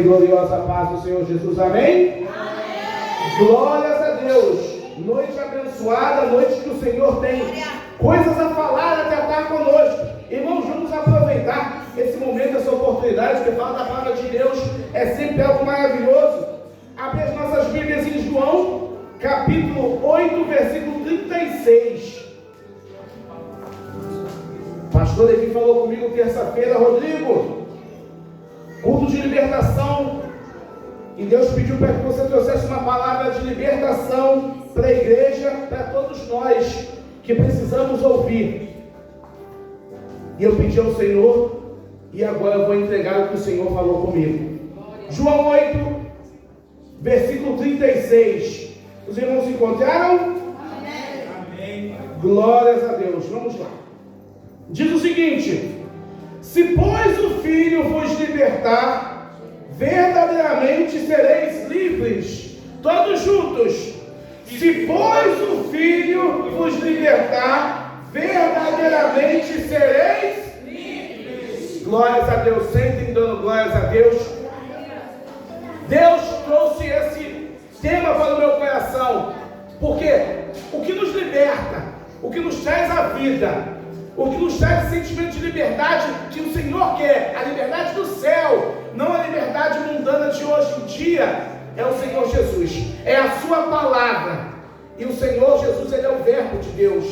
Gloriosa paz do Senhor Jesus, amém? Glórias a Deus. Noite abençoada, noite que o Senhor tem coisas a falar, a tratar conosco. Irmãos, vamos aproveitar esse momento, essa oportunidade, porque falar da palavra de Deus é sempre algo maravilhoso. Abre as nossas Bíblias em João, capítulo 8, versículo 36. Pastor Levi falou comigo terça-feira, Rodrigo, culto de libertação, e Deus pediu para que você trouxesse uma palavra de libertação para a igreja, para todos nós que precisamos ouvir. E eu pedi ao Senhor, e agora eu vou entregar o que o Senhor falou comigo. João 8, versículo 36. Os irmãos encontraram? Amém. Glórias a Deus. Vamos lá. Diz o seguinte: se pois o Filho vos libertar, verdadeiramente sereis livres. Todos juntos. Se pois o Filho vos libertar, verdadeiramente sereis livres. Glórias a Deus. Sentem dando glórias a Deus. Deus trouxe esse tema para o meu coração, porque o que nos liberta, o que nos traz a vida, o que nos traz esse sentimento de liberdade que o Senhor quer, a liberdade do céu, não a liberdade mundana de hoje em dia, é o Senhor Jesus, é a sua palavra. E o Senhor Jesus, Ele é o verbo de Deus.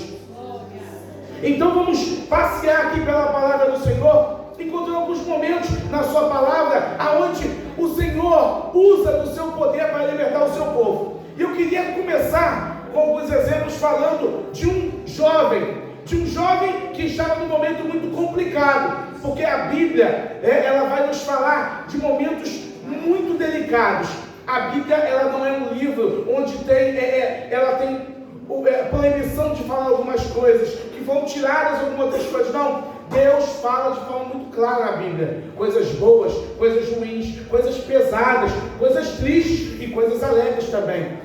Então vamos passear aqui pela palavra do Senhor, encontrando alguns momentos na sua palavra, aonde o Senhor usa do seu poder para libertar o seu povo. E eu queria começar com alguns exemplos falando de um jovem que estava num momento muito complicado, porque a Bíblia, ela vai nos falar de momentos muito delicados. A Bíblia, ela não é um livro onde ela tem proibição de falar algumas coisas, que vão tiradas algumas outras coisas. Não, Deus fala de forma muito clara na Bíblia, coisas boas, coisas ruins, coisas pesadas, coisas tristes e coisas alegres também.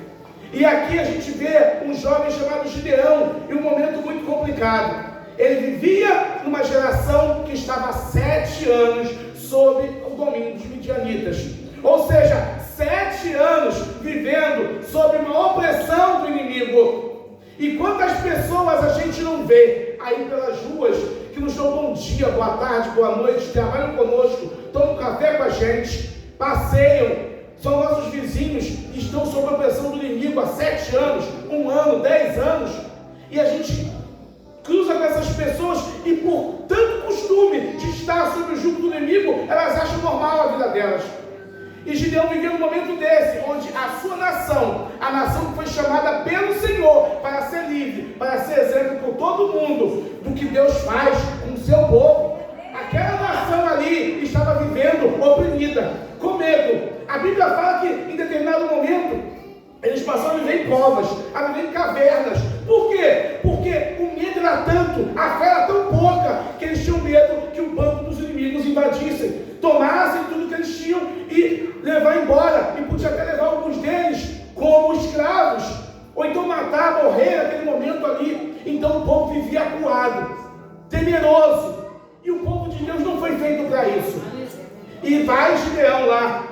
E aqui a gente vê um jovem chamado Gideão, em um momento muito complicado. Ele vivia numa geração que estava há 7 anos sob o domínio dos midianitas. Ou seja, 7 anos vivendo sob uma opressão do inimigo. E quantas pessoas a gente não vê aí pelas ruas que nos dão bom dia, boa tarde, boa noite, trabalham conosco, tomam café com a gente, passeiam, são nossos vizinhos e estão sob a opressão do inimigo há 7 anos, 1 ano, 10 anos, e a gente cruza com essas pessoas e por tanto costume de estar sob o jugo do inimigo, elas acham normal a vida delas. E Gideão viveu um momento desse, onde a sua nação, a nação que foi chamada pelo Senhor para ser livre, para ser exemplo por todo mundo do que Deus faz com o seu povo, aquela nação ali estava vivendo oprimida, com medo. A Bíblia fala que em determinado momento eles passaram a viver em covas, a viver em cavernas. Por quê? Porque o medo era tanto, a fé era tão pouca, que eles tinham medo que o bando dos inimigos invadissem, tomassem tudo que eles tinham e levar embora, e podia até levar alguns deles como escravos, ou então matar, morrer naquele momento ali. Então o povo vivia acuado, temeroso, e o povo de Deus não foi feito para isso. E vai Gideão lá,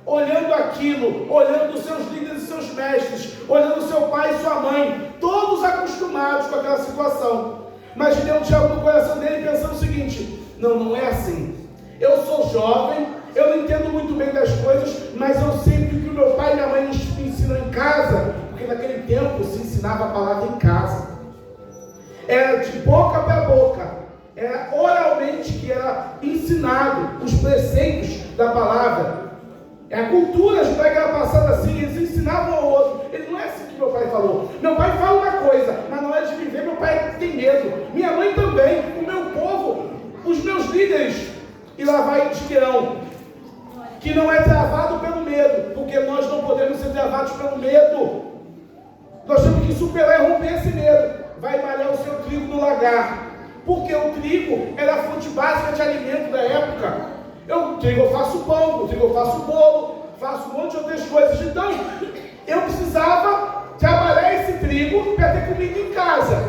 olhando aquilo, olhando os seus líderes e seus mestres, olhando seu pai e sua mãe, todos acostumados com aquela situação. Mas Gideão tinha algo no coração dele pensando o seguinte: não é assim. Eu sou jovem, eu não entendo muito bem das coisas, mas eu sei que o que o meu pai e minha mãe me ensinam em casa, porque naquele tempo se ensinava a palavra em casa. Era de boca para boca, era oralmente que era ensinado os preceitos da palavra. A cultura judaica era passada assim, eles ensinavam ao outro. Ele não é assim que meu pai falou. Meu pai fala uma coisa, mas na hora de viver, meu pai tem medo. Minha mãe também, o meu povo, os meus líderes. E lá vai Gideão, que não é travado pelo medo, porque nós não podemos ser travados pelo medo. Nós temos que superar e romper esse medo. Vai malhar o seu trigo no lagar, porque o trigo era a fonte básica de alimento da época. O trigo eu faço pão, o trigo eu faço bolo, faço um monte de outras coisas. Então, eu precisava trabalhar esse trigo para ter comida em casa.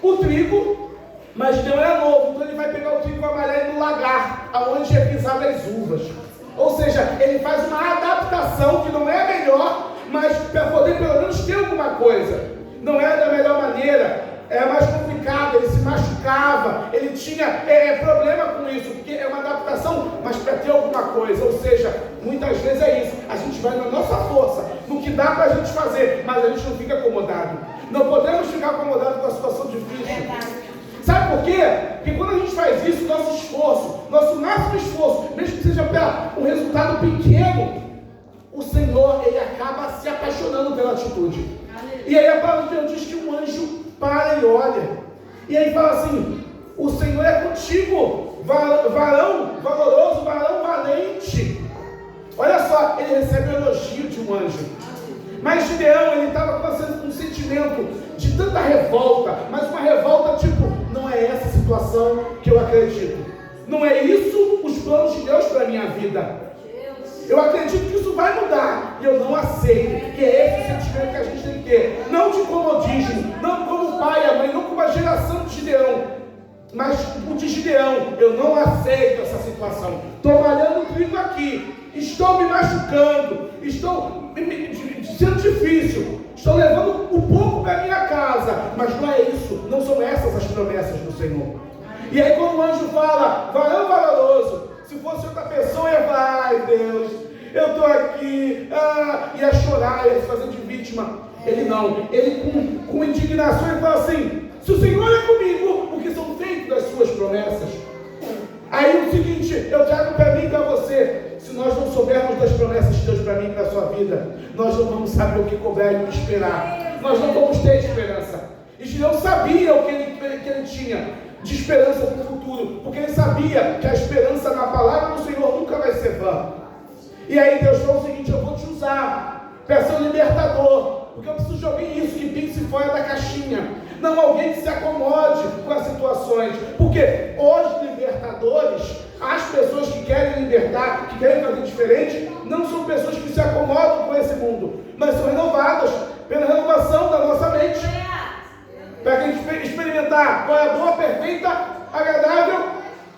O trigo, mas Gideão era novo, então ele vai pegar o trigo e vai malhar no lagar, aonde é pisado as uvas. Ou seja, ele faz uma adaptação que não é a melhor, mas para poder pelo menos ter alguma coisa. Não era da melhor maneira, era mais complicado, ele se machucava, ele tinha problema com isso, porque é uma adaptação, mas para ter alguma coisa. Ou seja, muitas vezes é isso, a gente vai na nossa força, no que dá para a gente fazer, mas a gente não fica acomodado. Não podemos ficar acomodados com a situação difícil. Sabe por quê? Porque quando a gente faz isso, nosso esforço, nosso máximo esforço, mesmo que seja para um resultado pequeno, o Senhor, ele acaba se apaixonando pela atitude. E aí a palavra de Deus diz que um anjo para e olha. E aí fala assim: o Senhor é contigo, varão valoroso, varão valente. Olha só, ele recebe o elogio de um anjo. Mas Gideão, ele estava passando um sentimento de tanta revolta, mas uma revolta tipo, não é essa situação que eu acredito. Não é isso os planos de Deus para a minha vida. Eu acredito que isso vai mudar, e eu não aceito. E é esse o sentimento que a gente tem que ter. Não de comodismo, não como o pai e a mãe, não como a geração de Gideão, mas o de Gideão. Eu não aceito essa situação. Estou malhando o trigo aqui, estou me machucando, estou sendo difícil, estou levando um pouco para minha casa, mas não é isso, não são essas as promessas do Senhor. E aí quando o anjo fala, varão valoroso, se fosse outra pessoa, ia falar, ai Deus, eu estou aqui, ia chorar, ia se fazer de vítima. Ele não, ele com indignação, ele fala assim: se o Senhor é comigo, o que são feitas as suas promessas? Aí o seguinte, eu trago para mim e para você: se nós não soubermos das promessas de Deus para mim e para a sua vida, nós não vamos saber o que couber e o que esperar. Nós não vamos ter esperança. E Gideão sabia o que ele tinha de esperança para o futuro, porque ele sabia que a esperança na palavra do Senhor nunca vai ser vã. E aí Deus falou o seguinte: eu vou te usar para ser um libertador, porque eu preciso de alguém isso, que pense fora da caixinha, não alguém que se acomode com as situações, porque os libertadores, as pessoas que querem libertar, que querem fazer diferente, não são pessoas que se acomodam com esse mundo, mas são renovadas pela renovação da nossa mente, para que a gente experimentar qual é a boa, perfeita, agradável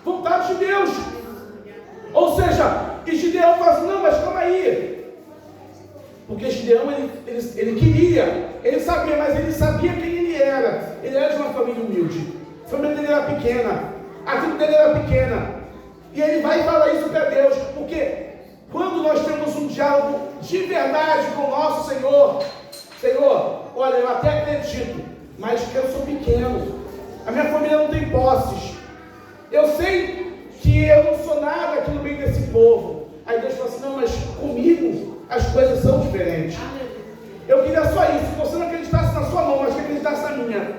vontade de Deus. Ou seja, e Gideão fala assim: não, mas calma aí, porque Gideão ele queria, ele sabia, mas ele sabia quem ele era. Ele era de uma família humilde, a família dele era pequena, a vida dele era pequena, e ele vai e fala isso para Deus, porque quando nós temos um diálogo de verdade com o nosso Senhor: Senhor, olha, eu até acredito, mas eu sou pequeno, a minha família não tem posses, eu sei que eu não sou nada aqui no meio desse povo. Aí Deus fala assim: não, mas comigo as coisas são diferentes. Eu queria só isso, que você não acreditasse na sua mão, mas que acreditasse na minha,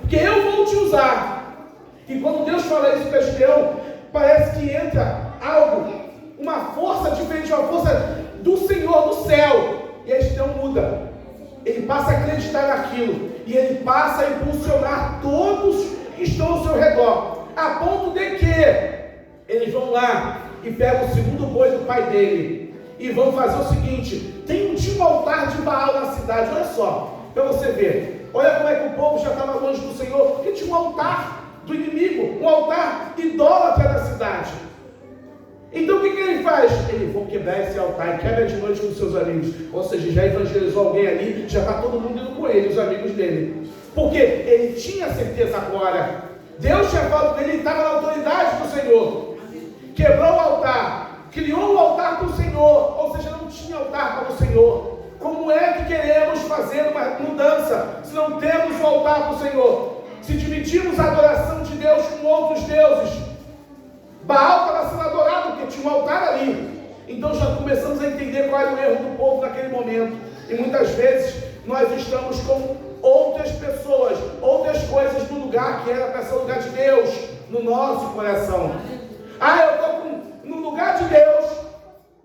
porque eu vou te usar. E quando Deus fala isso para Gideão, parece que entra algo, uma força diferente, uma força do Senhor, do céu, e aí Gideão muda. Ele passa a acreditar naquilo, e ele passa a impulsionar todos que estão ao seu redor, a ponto de que eles vão lá e pegam o segundo boi do pai dele, e vão fazer o seguinte: tinha um altar de Baal na cidade. Olha só, para você ver, olha como é que o povo já estava longe do Senhor, porque tinha um altar do inimigo, um altar idólatra na cidade. Então o que ele faz? Eles vão quebrar esse altar e quebra de noite com seus amigos. Ou seja, já evangelizou alguém ali, já está todo mundo indo com ele, os amigos dele, porque ele tinha certeza agora. Deus tinha falado com ele, ele estava na autoridade do Senhor. Quebrou o altar, criou o altar para o Senhor, ou seja, não tinha altar para o Senhor. Como é que queremos fazer uma mudança se não temos o altar para o Senhor? Se dividimos a adoração de Deus com outros deuses. Baal estava sendo adorado porque tinha um altar ali. Então já começamos a entender qual era o erro do povo naquele momento. E muitas vezes nós estamos com outras pessoas, outras coisas no lugar que era para ser o lugar de Deus, no nosso coração. Eu estou no lugar de Deus,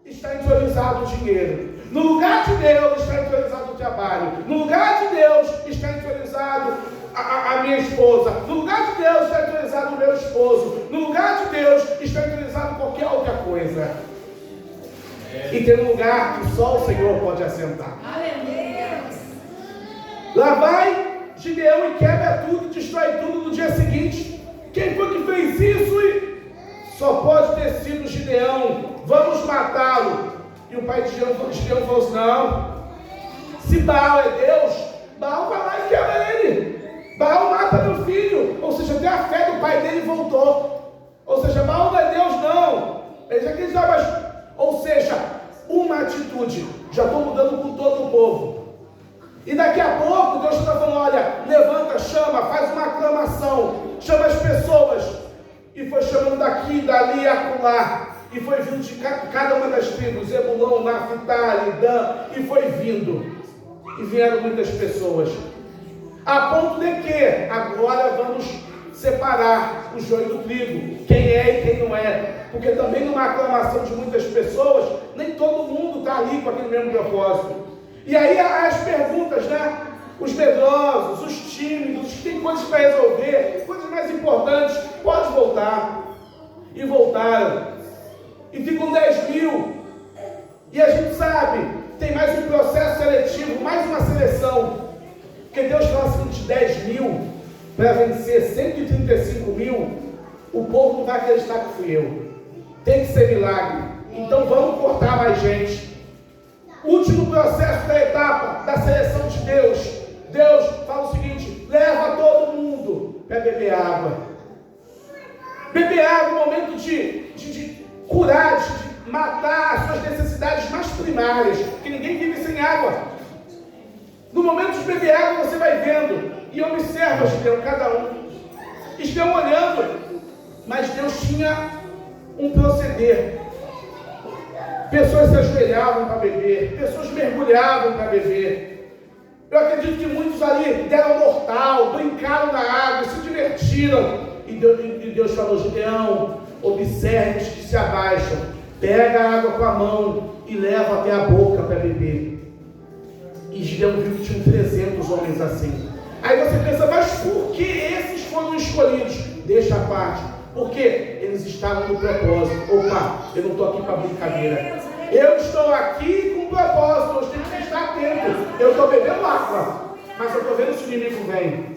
está entronizado o dinheiro. No lugar de Deus está entronizado o trabalho. No lugar de Deus está entronizado a minha esposa. No lugar de Deus está entronizado o meu esposo. No lugar de Deus está entronizado qualquer outra coisa. E tem um lugar que só o Senhor pode assentar. Lá vai Gideão e quebra tudo, destrói tudo no dia seguinte. Quem foi que fez isso? Só pode ter sido Gideão. Vamos matá-lo. o pai de Gideão falou assim: não, se Baal é Deus, Baal vai lá e quebra ele. Baal mata meu filho. Ou seja, até a fé do pai dele voltou. Ou seja, Baal não é Deus, não. Eles acreditavam, mas... Ou seja, uma atitude. Já estou mudando com todo o povo. E daqui a pouco Deus está falando: olha, levanta, chama, faz uma aclamação, chama as pessoas. E foi chamando daqui, dali, acolá. E foi vindo de cada uma das tribos, Zebulão, Naftali, Dan, e foi vindo. E vieram muitas pessoas. A ponto de que agora vamos separar o joio do trigo, quem é e quem não é. Porque também numa aclamação de muitas pessoas, nem todo mundo está ali com aquele mesmo propósito. E aí as perguntas, né? Os medrosos, os tímidos, os que têm coisas para resolver, coisas mais importantes, pode voltar. E voltaram. E ficam 10 mil. E a gente sabe, tem mais um processo seletivo, mais uma seleção. Porque Deus fala assim, de 10 mil para vencer 135 mil, o povo não vai acreditar que fui eu. Tem que ser milagre. Então vamos cortar mais gente. Último processo da etapa da seleção de Deus. Deus fala o seguinte: leva todo mundo para beber água. Beber água é um momento de curar, de matar as suas necessidades mais primárias, porque ninguém vive sem água. No momento de beber água, você vai vendo e observa, Gideão, cada um. Estão olhando, mas Deus tinha um proceder. Pessoas se ajoelhavam para beber, pessoas mergulhavam para beber. Eu acredito que muitos ali deram mortal, brincaram na água, se divertiram. E Deus falou: Gideão, observe os que se abaixam, pega a água com a mão e leva até a boca para beber. E Gideão viu que tinham 300 homens assim. Aí você pensa: mas por que esses foram escolhidos? Deixa a parte. Porque eles estavam no propósito. Opa, eu não estou aqui para brincadeira. Eu estou aqui com propósito. Eu tenho que estar atento. Eu estou bebendo água, mas eu estou vendo se o inimigo vem.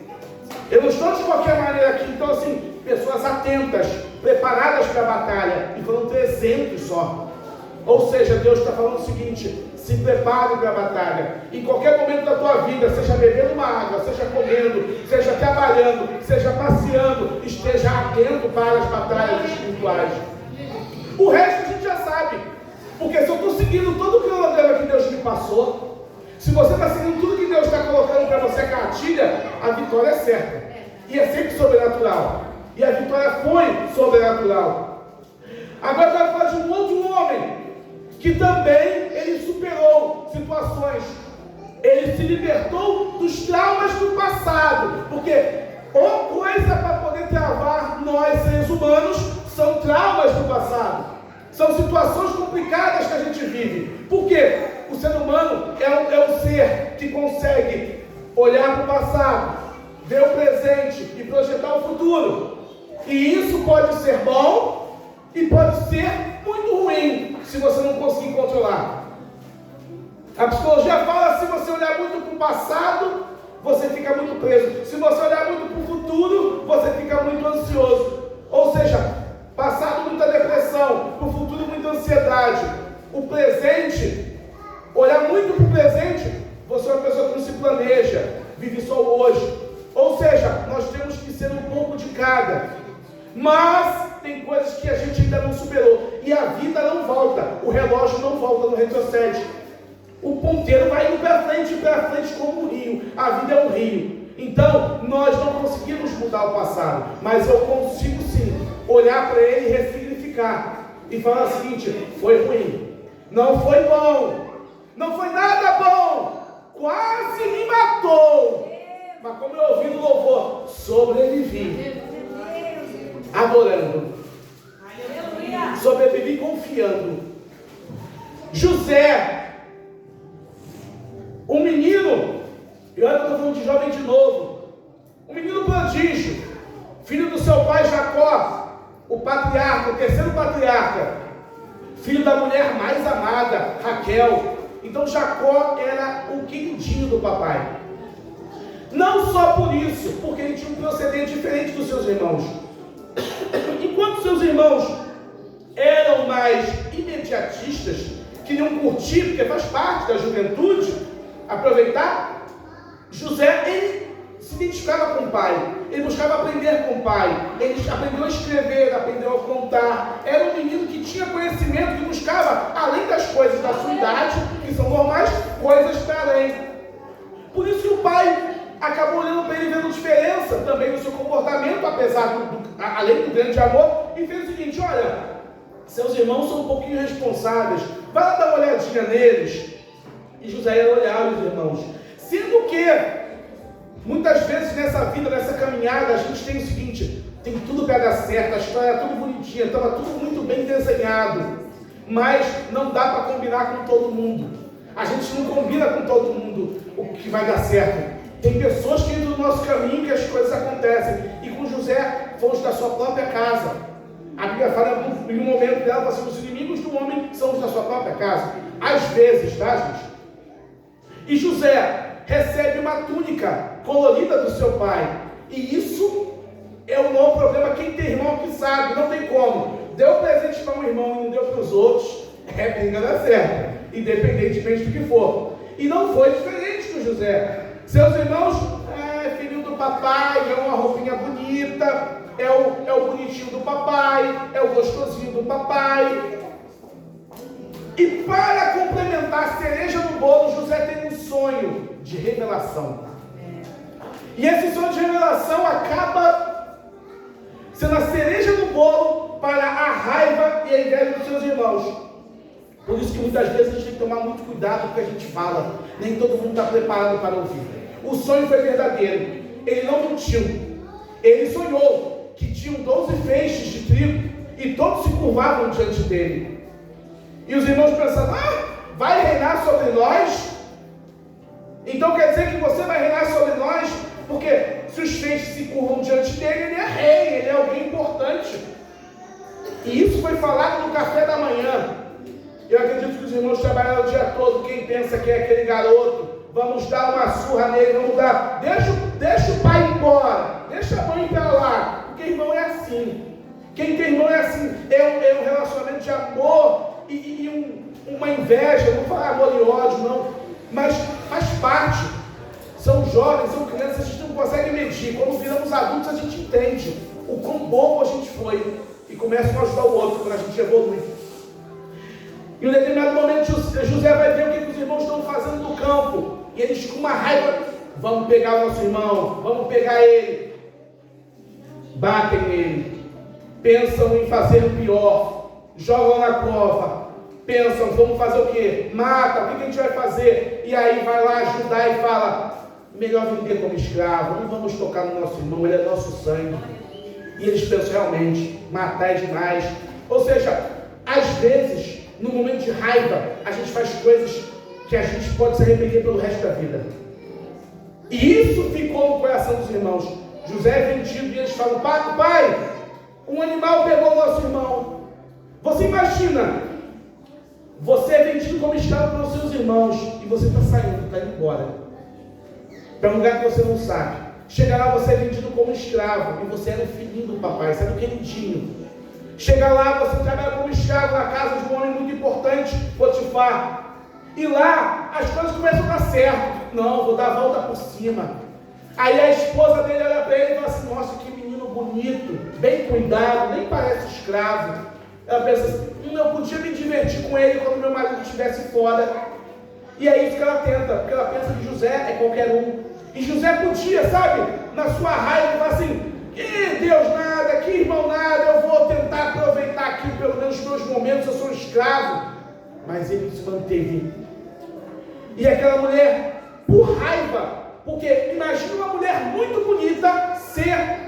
Eu não estou de qualquer maneira aqui. Então assim, pessoas atentas, preparadas para a batalha. E foram 300 só. Ou seja, Deus está falando o seguinte: se prepare para a batalha. Em qualquer momento da tua vida, seja bebendo uma água, seja comendo, seja trabalhando, seja passeando, esteja atento para as batalhas espirituais. O resto a gente já sabe. Porque se eu estou seguindo todo o cronograma que Deus me passou, se você está seguindo tudo que Deus está colocando para você, a cartilha, a vitória é certa. E é sempre sobrenatural. E a vitória foi sobrenatural. Agora eu quero falar de um outro homem que também ele superou situações. Ele se libertou dos traumas do passado. Porque ou coisa para poder travar nós seres humanos são traumas do passado. São situações complicadas que a gente vive. Por quê? O ser humano é um ser que consegue olhar para o passado, ver o presente e projetar o futuro. E isso pode ser bom e pode ser muito ruim, se você não conseguir controlar. A psicologia fala: se você olhar muito para o passado, você fica muito preso. Se você olhar muito para o futuro, você fica muito ansioso. Ou seja, passado muita depressão, para o futuro muita ansiedade. O presente, olhar muito para o presente, você é uma pessoa que não se planeja, vive só o hoje. Ou seja, nós temos que ser um pouco de cada. Mas tem coisas que a gente ainda não superou. E a vida não volta. O relógio não volta, não retrocede. O ponteiro vai indo para frente como um rio. A vida é um rio. Então, nós não conseguimos mudar o passado. Mas eu consigo sim olhar para ele e ressignificar. E falar o seguinte: foi ruim. Não foi bom. Não foi nada bom. Quase me matou. Mas como eu ouvi no louvor, sobrevivi. Adorando. Sobrevivi confiando. José, um menino, e olha que eu estou falando de jovem de novo, um menino prodígio, filho do seu pai Jacó, o patriarca, o terceiro patriarca, filho da mulher mais amada, Raquel. Então Jacó era o queridinho do papai. Não só por isso, porque ele tinha um proceder diferente dos seus irmãos. Enquanto seus irmãos eram mais imediatistas, queriam curtir, porque faz parte da juventude, aproveitar. José, ele se identificava com o pai, ele buscava aprender com o pai, ele aprendeu a escrever, aprendeu a contar. Era um menino que tinha conhecimento, que buscava, além das coisas da sua idade, que são normais, coisas para além. Por isso que o pai acabou olhando para ele, vendo diferença também no seu comportamento, apesar além do grande amor, e fez o seguinte: olha, seus irmãos são um pouquinho responsáveis, vai lá dar uma olhadinha neles. E José ia olhar os irmãos, sendo que muitas vezes nessa vida, nessa caminhada, a gente tem o seguinte: tem tudo para dar certo, a história é tudo bonitinha, estava tudo muito bem desenhado, mas não dá para combinar com todo mundo. A gente não combina com todo mundo o que vai dar certo. Tem pessoas que entram no nosso caminho que as coisas acontecem. E com José, fomos da sua própria casa. A Bíblia fala em um momento dela, assim, os inimigos do homem são os da sua própria casa. Às vezes, tá, gente? E José recebe uma túnica colorida do seu pai. E isso é o maior problema. Quem tem irmão que sabe, não tem como. Deu presente para um irmão e não deu para os outros, briga dá certo, independentemente do que for. E não foi diferente com José. Seus irmãos, filhinho do papai, é uma roupinha bonita, é o bonitinho do papai, é o gostosinho do papai. E para complementar a cereja do bolo, José tem um sonho de revelação. E esse sonho de revelação acaba sendo a cereja do bolo para a raiva e a inveja dos seus irmãos. Por isso que muitas vezes a gente tem que tomar muito cuidado com o que a gente fala. Nem todo mundo está preparado para ouvir. O sonho foi verdadeiro. Ele não mentiu. Ele sonhou que tinham 12 feixes de trigo e todos se curvavam diante dele. E os irmãos pensaram: vai reinar sobre nós? Então quer dizer que você vai reinar sobre nós? Porque se os feixes se curvam diante dele, ele é rei, ele é alguém importante. E isso foi falado no café da manhã. Eu acredito que os irmãos trabalharam o dia todo. Quem pensa que é aquele garoto, vamos dar uma surra nele, vamos dar, deixa o pai embora, deixa a mãe para lá, porque irmão é assim. Quem tem irmão é assim, é um relacionamento de amor e uma inveja. Não vou falar amor e ódio, não, mas faz parte. São jovens, são crianças, a gente não consegue medir. Quando viramos adultos, a gente entende o quão bobo a gente foi e começa um a ajudar o outro quando a gente evolui. Em um determinado momento, José vai ver o que os irmãos estão fazendo no campo. E eles, com uma raiva: vamos pegar o nosso irmão, vamos pegar ele. Batem nele. Pensam em fazer o pior. Jogam na cova. Pensam: vamos fazer o quê? Mata, o que a gente vai fazer? E aí vai lá ajudar e fala: melhor vender como escravo, não vamos tocar no nosso irmão, ele é nosso sangue. E eles pensam: realmente, matar é demais. Ou seja, às vezes, no momento de raiva, a gente faz coisas que a gente pode se arrepender pelo resto da vida. E isso ficou no coração dos irmãos. José é vendido e eles falam: pai, um animal pegou o nosso irmão. Você imagina, você é vendido como escravo pelos seus irmãos e você está saindo, está indo embora para um lugar que você não sabe. Chega lá, você é vendido como escravo e você era o filhinho do papai, você era o queridinho. Chega lá, você trabalha como escravo na casa de um homem muito importante, Potifar. E lá, as coisas começam a dar certo. Não, vou dar a volta por cima. Aí a esposa dele olha para ele e fala assim: nossa, que menino bonito, bem cuidado, nem parece escravo. Ela pensa assim: eu podia me divertir com ele quando meu marido estivesse fora. E é isso que ela tenta, porque ela pensa que José é qualquer um. E José podia, sabe, na sua raiva, falar assim: que Deus nada, que irmão nada, eu vou tentar aproveitar aqui pelo menos os meus momentos, eu sou um escravo. Mas ele se manteve. E aquela mulher, por raiva, porque imagina uma mulher muito bonita ser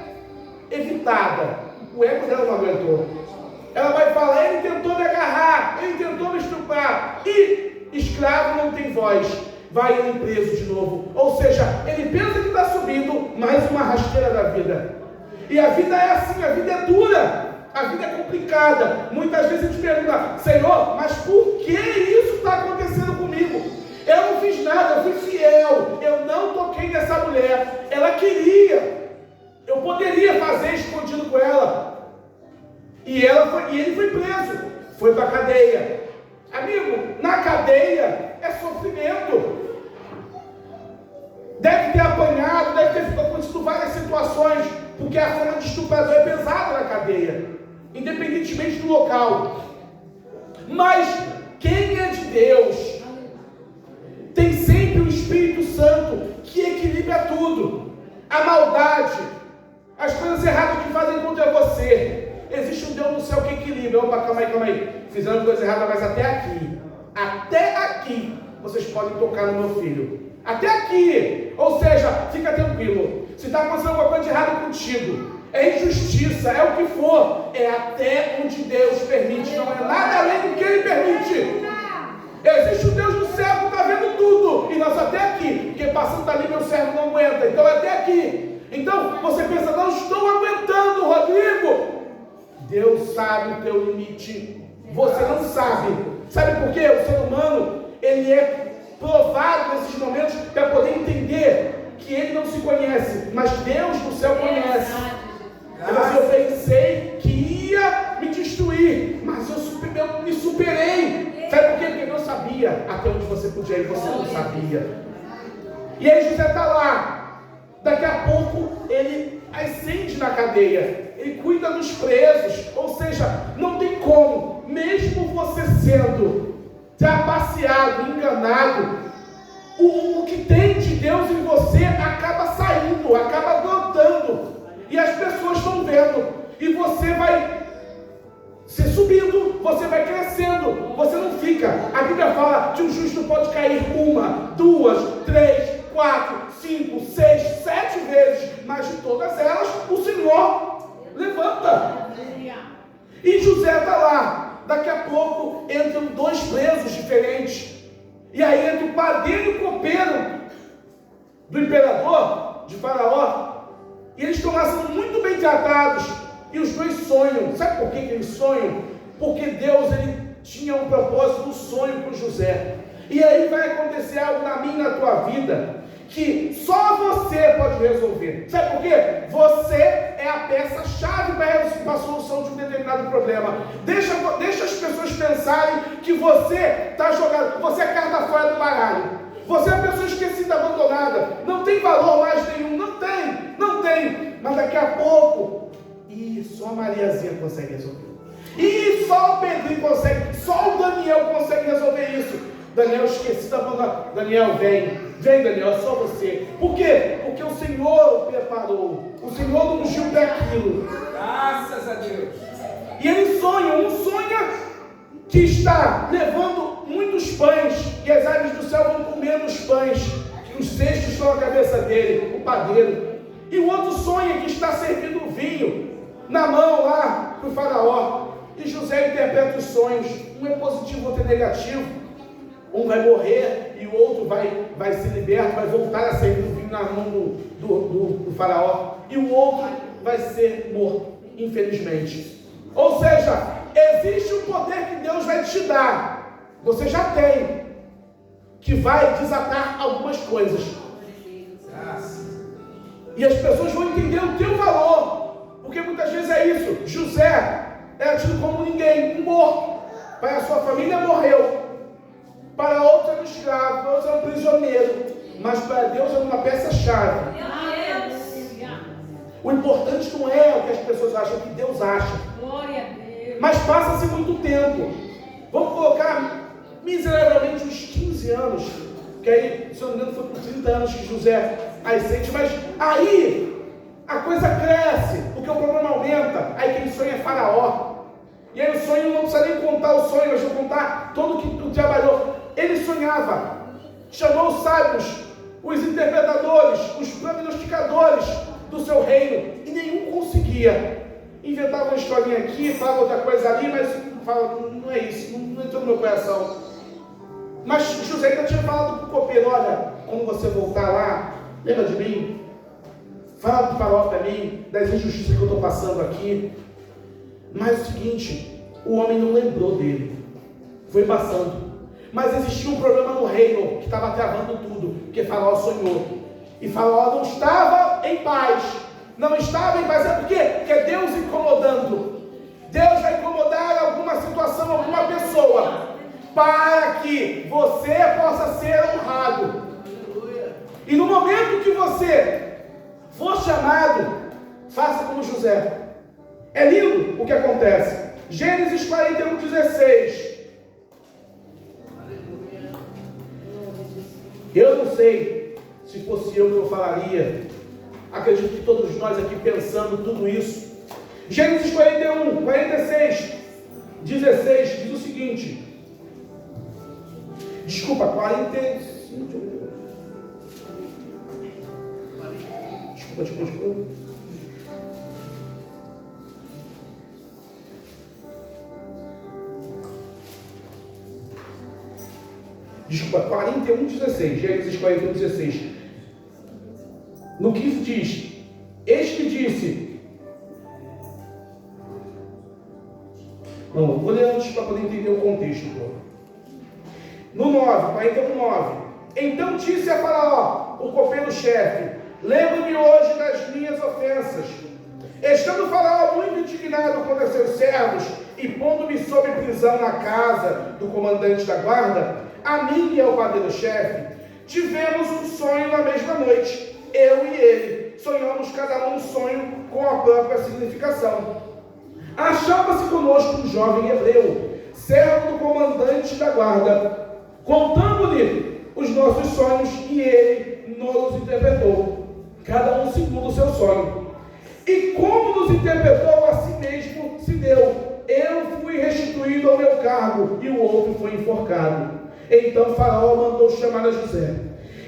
evitada. O ego dela não aguentou. Ela vai falar: ele tentou me agarrar, ele tentou me estuprar. E escravo não tem voz. Vai ele preso de novo. Ou seja, ele pensa que está subindo mais uma rasteira da vida. E a vida é assim, a vida é dura, a vida é complicada. Muitas vezes a gente pergunta: Senhor, mas por que isso está acontecendo comigo? Eu não fiz nada, eu fui fiel, eu não toquei nessa mulher, ela queria, eu poderia fazer escondido com ela. E ele foi preso, foi para a cadeia. Amigo, na cadeia é sofrimento. Deve ter apanhado, deve ter acontecido várias situações, porque a fama de estuprador é pesada na cadeia, independentemente do local. Mas quem é de Deus tem sempre o Espírito Santo que equilibra tudo. A maldade, as coisas erradas que fazem contra você. Existe um Deus no céu que equilibra. Opa, calma aí. Fizeram coisa errada, mas até aqui, vocês podem tocar no meu filho. Até aqui. Ou seja, fica tranquilo. Se está acontecendo alguma coisa de errado contigo, é injustiça, é o que for, é até onde Deus permite, não é nada além do que Ele permite. Existe um Deus no céu que está vendo tudo, e nós até aqui, porque passando dali meu servo não aguenta, então é até aqui. Então você pensa, não estou aguentando, Rodrigo. Deus sabe o teu limite, você não sabe. Sabe por quê? O ser humano, ele é provado nesses momentos para poder entender que ele não se conhece, mas Deus no céu conhece. Mas eu pensei que ia me destruir, mas eu me superei. Sabe por quê? Porque eu sabia até onde você podia ir, você não sabia. E aí José está lá. Daqui a pouco ele ascende na cadeia, ele cuida dos presos. Ou seja, não tem como, mesmo você sendo trapaceado, enganado, o que tem de Deus em você acaba saindo, acaba brotando. E as pessoas estão vendo. E você vai se subindo, você vai crescendo. Você não fica. A Bíblia fala que o justo pode cair 1, 2, 3, 4, 5, 6, 7 vezes. Mas de todas elas, o Senhor levanta. E José está lá. Daqui a pouco entram 2 presos diferentes. E aí entra o padeiro e o copeiro do imperador, de Faraó. E eles estão lá sendo muito bem tratados. E os 2 sonham. Sabe por que eles sonham? Porque Deus, ele tinha um propósito, um sonho com José. E aí vai acontecer algo na minha e na tua vida que só você pode resolver. Sabe por quê? Você é a peça-chave para a solução de um determinado problema. Deixa as pessoas pensarem que você está jogado, você é carta fora do baralho. Você é a pessoa esquecida, abandonada. Não tem valor mais nenhum. Não tem. Mas daqui a pouco, só a Mariazinha consegue resolver. Só o Pedrinho consegue. Só o Daniel consegue resolver isso. Daniel esquecido, abandonado. Daniel, vem Daniel, é só você. Por quê? Porque o Senhor o preparou. O Senhor não ungiu para aquilo. Graças a Deus. E ele sonha que está levando muitos pães, e as aves do céu vão comendo os pães, que os cestos estão na cabeça dele, o padeiro. E o outro sonha que está servindo vinho na mão lá para o faraó. E José interpreta os sonhos. Um é positivo, outro é negativo. Um vai morrer e o outro vai ser liberto, vai voltar a servir o vinho na mão do faraó. E o outro vai ser morto, infelizmente. Ou seja, existe um poder que Deus vai te dar. Você já tem. Que vai desatar algumas coisas. E as pessoas vão entender o teu valor. Porque muitas vezes é isso. José era tido como ninguém, um morto. Para a sua família morreu. Para outros era um escravo, para outros era um prisioneiro. Mas para Deus era uma peça-chave. O importante não é o que as pessoas acham, é o que Deus acha. Glória a Deus. Mas passa-se muito tempo. Vamos colocar miseravelmente uns 15 anos. Que aí, se eu não me engano, foi por 30 anos que José ascende. Mas aí a coisa cresce, porque o problema aumenta. Aí quem sonha é Faraó. E aí o sonho, não precisa nem contar o sonho, eu vou contar todo o que tu trabalhou. Ele sonhava, chamou os sábios, os interpretadores, os prognosticadores do seu reino, e nenhum conseguia. Inventava uma historinha aqui, falava outra coisa ali, mas não é isso, não entrou no meu coração. Mas José ainda tinha falado para o copeiro: olha, quando você voltar lá, lembra de mim? Fala do Faraó para mim, das injustiças que eu estou passando aqui. Mas é o seguinte, o homem não lembrou dele, foi passando. Mas existia um problema no reino que estava travando tudo, porque Faraó sonhou. E Faraó não estava em paz. Não estava em paz. Sabe por quê? Porque é Deus incomodando. Deus vai incomodar alguma situação, alguma pessoa. para que você possa ser honrado. E no momento que você for chamado, faça como José. É lindo o que acontece. Gênesis 41:16. Eu não sei se fosse eu que eu falaria. Acredito que todos nós aqui pensando tudo isso. Gênesis 41:46, 16 diz o seguinte. Desculpa, 45. Desculpa. Desculpa, 41:16, Gênesis 41:16. No 15 diz: eis que disse. Não, vou ler antes para poder entender o contexto. No 9, 41:9. Então disse a Faraó, o copeiro-chefe: lembro-me hoje das minhas ofensas. Estando o Faraó muito indignado contra seus servos e pondo-me sob prisão na casa do comandante da guarda, a mim e ao padeiro-chefe, tivemos um sonho na mesma noite. Eu e ele sonhamos cada um sonho com a própria significação. Achava-se conosco um jovem hebreu, servo do comandante da guarda. Contamos-lhe os nossos sonhos e ele nos interpretou, cada um segundo o seu sonho. E como nos interpretou, a si mesmo se deu. Eu fui restituído ao meu cargo e o outro foi enforcado. Então Faraó mandou chamar a José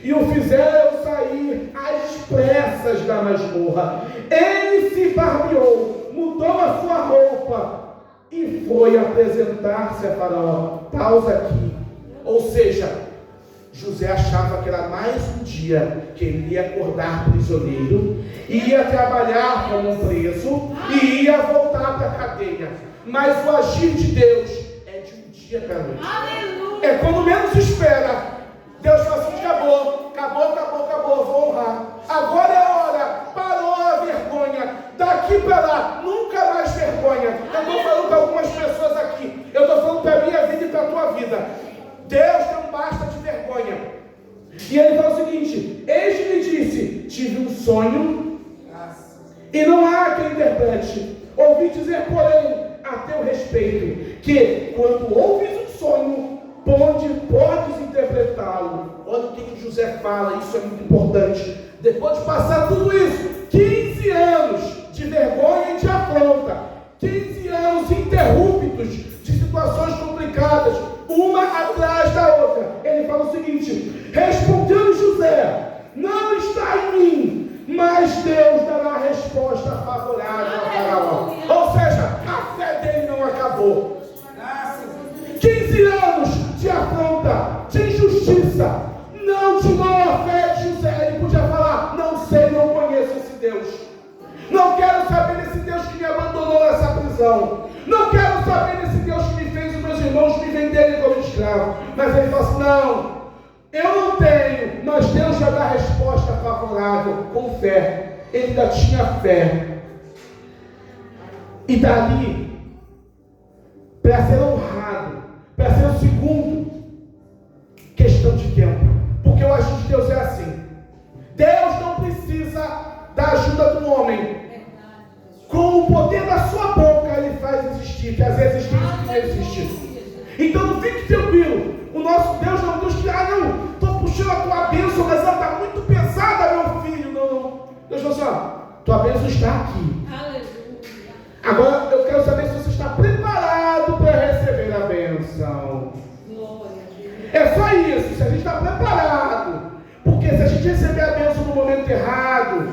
e o fizeram sair às pressas da masmorra. Ele se barbeou, mudou a sua roupa e foi apresentar-se a Faraó. Pausa aqui. Ou seja, José achava que era mais um dia que ele ia acordar prisioneiro, ia trabalhar como um preso e ia voltar para a cadeia. Mas o agir de Deus é de um dia para a noite. Aleluia. É quando menos espera. Deus fala assim: acabou, vou honrar. Agora é a hora, parou a vergonha. Daqui para lá, nunca mais vergonha. Eu estou falando para algumas pessoas aqui, eu estou falando para a minha vida e para a tua vida. Deus não basta de vergonha. E ele fala o seguinte: eis que lhe disse, tive um sonho e não há quem interprete. Ouvi dizer, porém, a teu respeito, que quando ouves um sonho, podes interpretá-lo. Olha o que José fala, isso é muito importante. Depois de passar tudo isso, 15 anos de vergonha e de afronta, 15 anos interruptos de situações complicadas, uma atrás da outra, ele fala o seguinte: respondeu José, não está em mim, mas Deus dará a resposta favorável a Faraó. Ou seja, a fé dele não acabou. 15 anos de afronta, de injustiça, não tirou a fé de José. Ele podia falar: não sei, não conheço esse Deus, não quero saber desse Deus que me abandonou nessa prisão, não quero saber desse Deus que me fez os meus irmãos me venderem como escravo. Mas ele fala assim: não, eu não tenho, mas Deus já dá a resposta favorável com fé. Ele ainda tinha fé. E dali, para ser honrado, para ser o segundo, questão de tempo. Porque o agir de Deus é assim. Deus não precisa da ajuda do homem. Com o poder da sua boca ele faz existir, que às vezes tem que não existe. Então não fique tranquilo. O nosso Deus não é um Deus que, não, estou puxando a tua bênção, mas ela está muito pesada, meu filho. Não. Deus falou assim: tua bênção está aqui. Aleluia. Agora eu quero saber se você está preparado para receber a bênção. É só isso, se a gente está preparado. Porque se a gente receber a bênção no momento errado,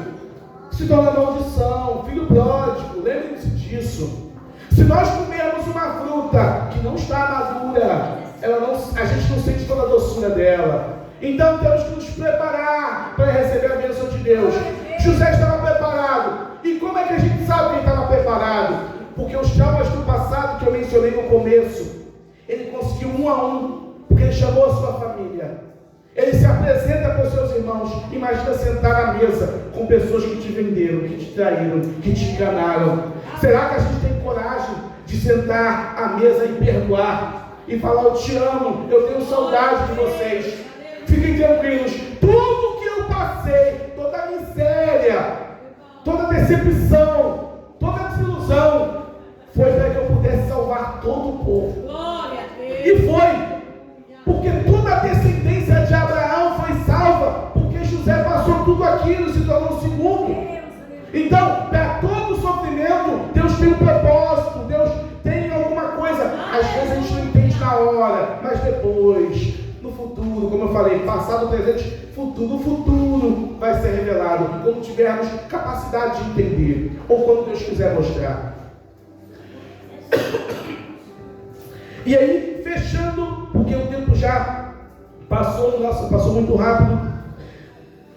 se torna maldição, filho pródigo, lembre-se disso. Se nós comermos uma fruta que não está madura, a gente não sente toda a doçura dela. Então temos que nos preparar para receber a bênção de Deus. José estava preparado. E como é que a gente sabe que ele estava preparado? Porque os traumas do passado que eu mencionei no começo, ele conseguiu um a um, porque ele chamou a sua família. Ele se apresenta para os seus irmãos. Imagina sentar à mesa com pessoas que te venderam, que te traíram, que te enganaram. Será que a gente tem coragem de sentar à mesa e perdoar? e falar: eu te amo, eu tenho saudade de vocês. Fiquem tranquilos, tudo que eu passei, toda a miséria, toda a decepção, toda a desilusão, foi para que eu pudesse salvar todo o povo. Glória a Deus. E foi, porque toda a descendência de Abraão foi salva, porque José passou tudo aquilo e se tornou o segundo. Então, para todo sofrimento, Deus tem um propósito, Deus tem alguma coisa. Às vezes a gente não entende na hora, mas depois, no futuro, como eu falei, passado, presente, futuro, o futuro vai ser revelado quando tivermos capacidade de entender, ou quando Deus quiser mostrar. E aí, fechando, porque o tempo já passou, passou muito rápido,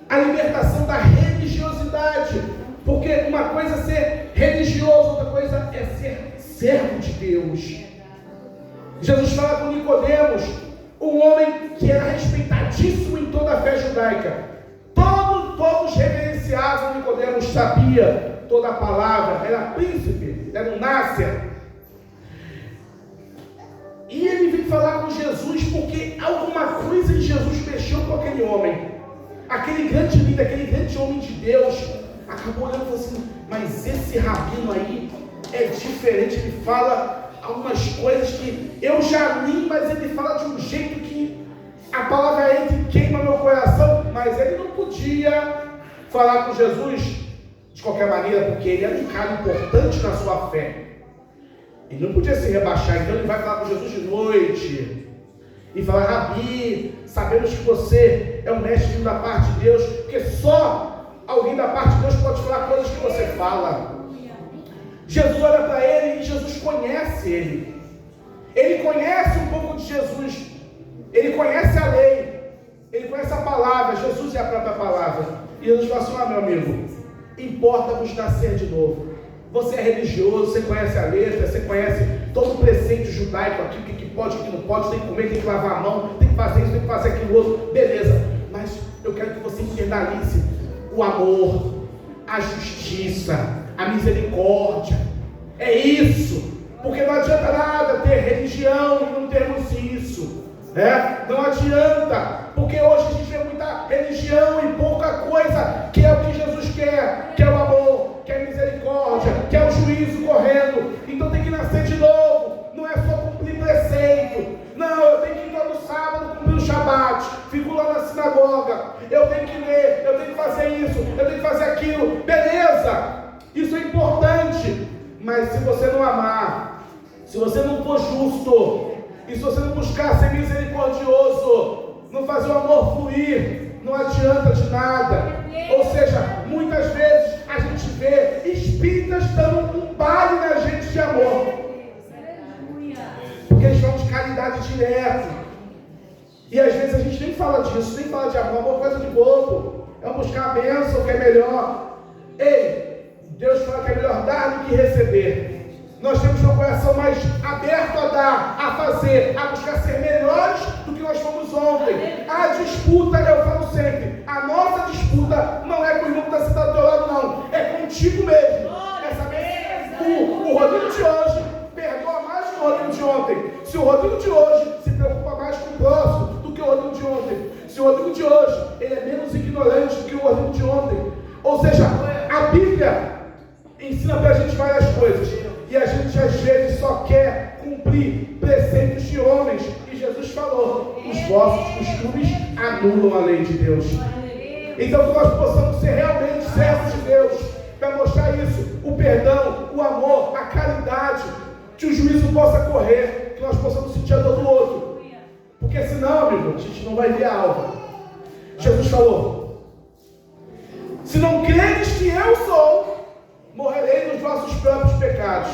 a libertação da religiosidade. Porque uma coisa é ser religioso, outra coisa é ser servo de Deus. Jesus fala com Nicodemos, um homem que era respeitadíssimo em toda a fé judaica. Todos reverenciavam Nicodemos, sabia toda a palavra, era príncipe, era um nácer. E ele veio falar com Jesus porque alguma coisa de Jesus mexeu com aquele homem. Aquele grande líder, aquele grande homem de Deus, acabou olhando e falou assim: mas esse rabino aí é diferente, ele fala algumas coisas que eu já li, mas ele fala de um jeito que a palavra entra e queima meu coração. Mas ele não podia falar com Jesus de qualquer maneira, porque ele era um cara importante na sua fé. Ele não podia se rebaixar, então ele vai falar com Jesus de noite e falar: Rabi, sabemos que você é um mestre vindo da parte de Deus, porque só alguém da parte de Deus pode falar coisas que você fala. Jesus olha para ele e Jesus conhece ele. Ele conhece um pouco de Jesus. Ele conhece a lei. Ele conhece a palavra. Jesus é a própria palavra. E Jesus fala assim: meu amigo, importa-vos nascer de novo. Você é religioso, você conhece a letra, você conhece todo o preceito judaico aqui, o que pode, o que não pode, tem que comer, tem que lavar a mão, tem que fazer isso, tem que fazer aquilo outro. Beleza. Mas eu quero que você internalize o amor, a justiça, a misericórdia. É isso. Porque não adianta nada ter religião e não termos isso, né? Não adianta, porque hoje a gente vê muita religião e pouca coisa que é o que Jesus quer, que é o amor, que é a misericórdia, que é o juízo correndo. Então tem que nascer de novo. Não é só cumprir preceito. Não, eu tenho que ir todo sábado cumprir o Shabat, fico lá na sinagoga, eu tenho que ler, eu tenho que fazer isso, eu tenho que fazer aquilo. Beleza, isso é importante. Mas se você não amar, se você não for justo, e se você não buscar ser misericordioso, não fazer o amor fluir, não adianta de nada. Ou seja, muitas vezes a gente vê espíritas dando um baile na gente de amor, porque eles vão de caridade direto. E às vezes a gente nem fala disso, nem fala de amor é coisa de bobo, é buscar a bênção que é melhor. Ei, Deus fala que é melhor dar do que receber. Nós temos um coração mais aberto a dar, a fazer, a buscar ser melhores do que nós fomos ontem. A disputa, eu falo sempre, a nossa disputa não é com o irmão que está sentado do teu lado, não. É contigo mesmo. É saber se o Rodrigo de hoje perdoa mais que o Rodrigo de ontem. Se o Rodrigo de hoje se preocupa mais com o próximo do que o Rodrigo de ontem. Se o Rodrigo de hoje ele é menos ignorante do que o Rodrigo de ontem. Ou seja, a Bíblia ensina para a gente várias coisas. E a gente às vezes só quer cumprir preceitos de homens. E Jesus falou: os vossos costumes anulam a lei de Deus. Então que nós possamos ser realmente servos de Deus, para mostrar isso, o perdão, o amor, a caridade, que o juízo possa correr, que nós possamos sentir a dor do outro. Porque senão, amigo, a gente não vai ver a alma. Jesus falou: se não creres que eu sou, morrerei nos vossos próprios pecados.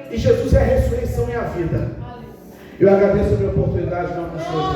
E Jesus é a ressurreição e a vida. Eu agradeço a minha oportunidade, não, professor.